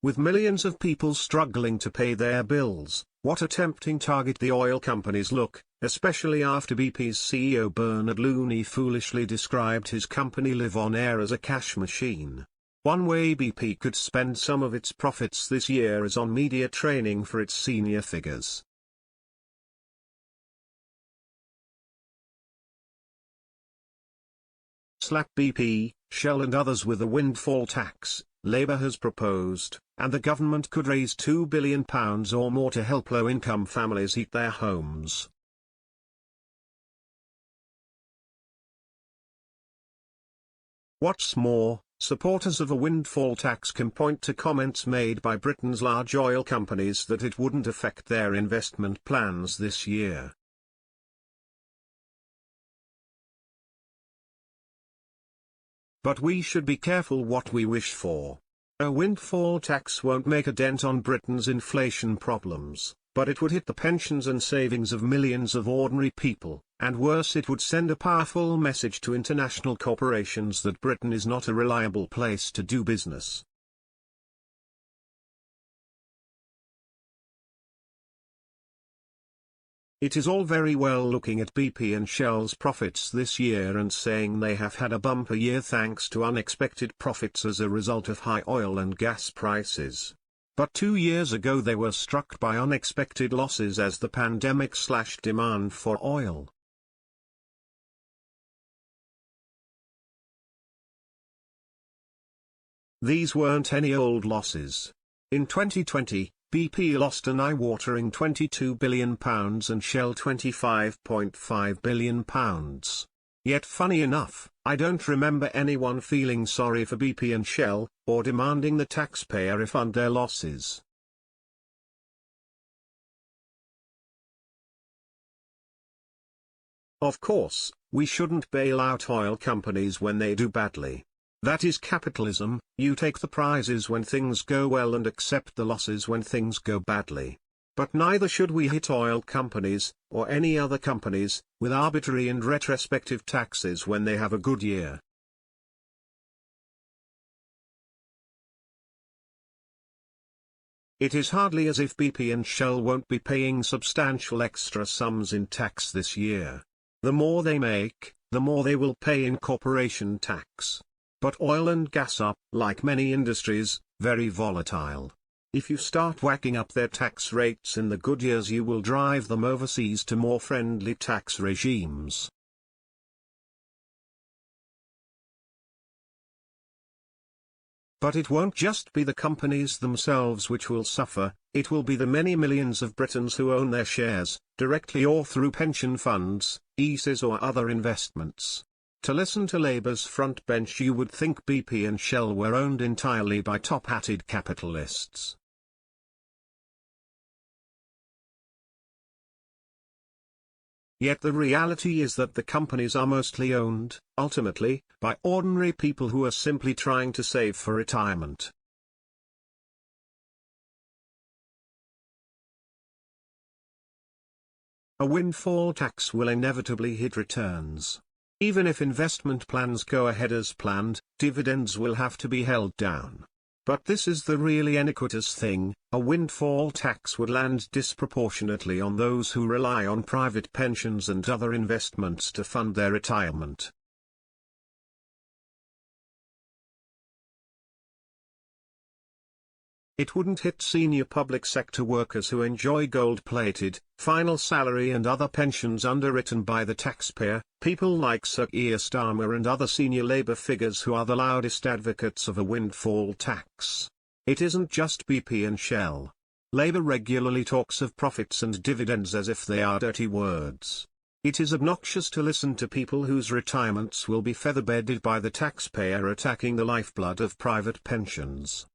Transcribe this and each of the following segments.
With millions of people struggling to pay their bills, what a tempting target the oil companies look, especially after BP's CEO Bernard Looney foolishly described his company Live On Air as a cash machine. One way BP could spend some of its profits this year is on media training for its senior figures. Slap BP, Shell and others with a windfall tax, Labour has proposed, and the government could raise £2 billion or more to help low-income families heat their homes. What's more, supporters of a windfall tax can point to comments made by Britain's large oil companies that it wouldn't affect their investment plans this year. But we should be careful what we wish for. A windfall tax won't make a dent on Britain's inflation problems, but it would hit the pensions and savings of millions of ordinary people, and worse, it would send a powerful message to international corporations that Britain is not a reliable place to do business. It is all very well looking at BP and Shell's profits this year and saying they have had a bumper year thanks to unexpected profits as a result of high oil and gas prices. But 2 years ago they were struck by unexpected losses as the pandemic slashed demand for oil. These weren't any old losses. In 2020, BP lost an eye-watering £22 billion and Shell £25.5 billion. Yet funny enough, I don't remember anyone feeling sorry for BP and Shell, or demanding the taxpayer refund their losses. Of course, we shouldn't bail out oil companies when they do badly. That is capitalism, you take the prizes when things go well and accept the losses when things go badly. But neither should we hit oil companies, or any other companies, with arbitrary and retrospective taxes when they have a good year. It is hardly as if BP and Shell won't be paying substantial extra sums in tax this year. The more they make, the more they will pay in corporation tax. But oil and gas are, like many industries, very volatile. If you start whacking up their tax rates in the good years, you will drive them overseas to more friendly tax regimes. But it won't just be the companies themselves which will suffer, it will be the many millions of Britons who own their shares, directly or through pension funds, ESAs or other investments. To listen to Labour's front bench, you would think BP and Shell were owned entirely by top-hatted capitalists. Yet the reality is that the companies are mostly owned, ultimately, by ordinary people who are simply trying to save for retirement. A windfall tax will inevitably hit returns. Even if investment plans go ahead as planned, dividends will have to be held down. But this is the really iniquitous thing, a windfall tax would land disproportionately on those who rely on private pensions and other investments to fund their retirement. It wouldn't hit senior public sector workers who enjoy gold-plated, final salary and other pensions underwritten by the taxpayer, people like Sir Keir Starmer and other senior Labour figures who are the loudest advocates of a windfall tax. It isn't just BP and Shell. Labour regularly talks of profits and dividends as if they are dirty words. It is obnoxious to listen to people whose retirements will be feather-bedded by the taxpayer attacking the lifeblood of private pensions.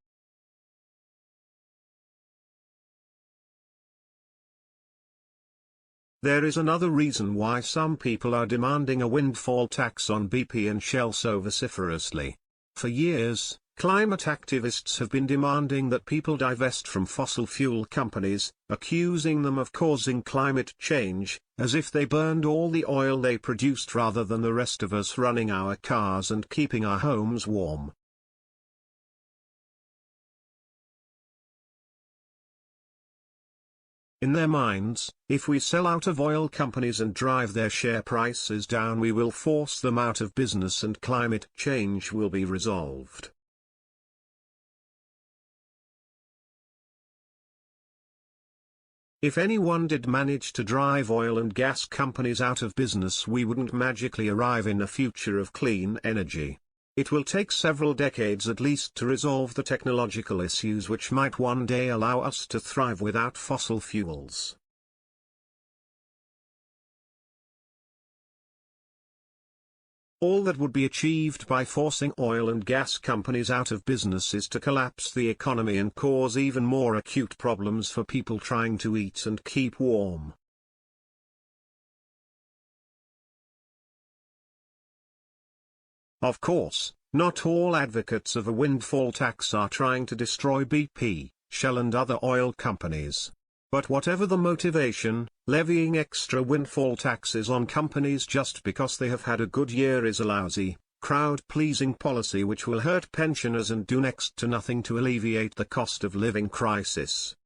There is another reason why some people are demanding a windfall tax on BP and Shell so vociferously. For years, climate activists have been demanding that people divest from fossil fuel companies, accusing them of causing climate change, as if they burned all the oil they produced rather than the rest of us running our cars and keeping our homes warm. In their minds, if we sell out of oil companies and drive their share prices down, we will force them out of business and climate change will be resolved. If anyone did manage to drive oil and gas companies out of business, we wouldn't magically arrive in a future of clean energy. It will take several decades at least to resolve the technological issues which might one day allow us to thrive without fossil fuels. All that would be achieved by forcing oil and gas companies out of business is to collapse the economy and cause even more acute problems for people trying to eat and keep warm. Of course, not all advocates of a windfall tax are trying to destroy BP, Shell and other oil companies. But whatever the motivation, levying extra windfall taxes on companies just because they have had a good year is a lousy, crowd-pleasing policy which will hurt pensioners and do next to nothing to alleviate the cost of living crisis.